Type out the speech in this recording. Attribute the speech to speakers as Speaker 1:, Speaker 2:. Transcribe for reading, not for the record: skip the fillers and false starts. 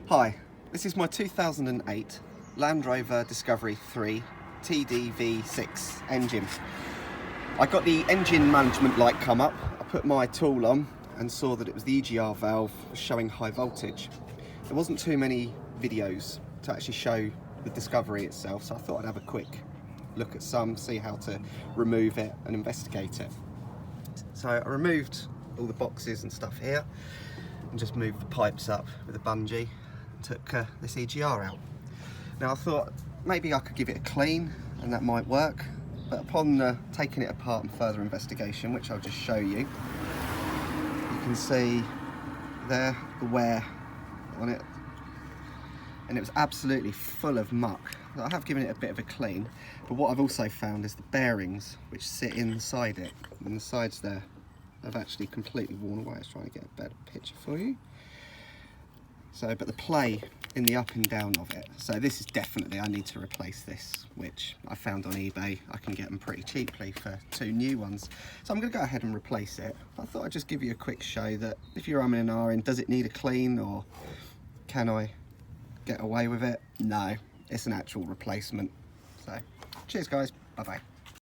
Speaker 1: Hi, this is my 2008 Land Rover Discovery 3 TDV6 engine. I got the engine management light come up, I put my tool on and saw that it was the EGR valve showing high voltage. There wasn't too many videos to actually show the Discovery itself, so I thought I'd have a quick look at some, see how to remove it and investigate it. So I removed all the boxes and stuff here and just moved the pipes up with a bungee. Took this EGR out. Now I thought maybe I could give it a clean and that might work, but upon taking it apart and further investigation, which I'll just show you, you can see there the wear on it, and it was absolutely full of muck. I have given it a bit of a clean, but what I've also found is the bearings which sit inside it, and the sides there have actually completely worn away. I was trying to get a better picture for you. So, but the play in the up and down of it. So this is definitely, I need to replace this, which I found on eBay. I can get them pretty cheaply for 2 new ones. So I'm gonna go ahead and replace it. I thought I'd just give you a quick show that if you're umming and ahhing, does it need a clean or can I get away with it? No, it's an actual replacement. So cheers guys, bye bye.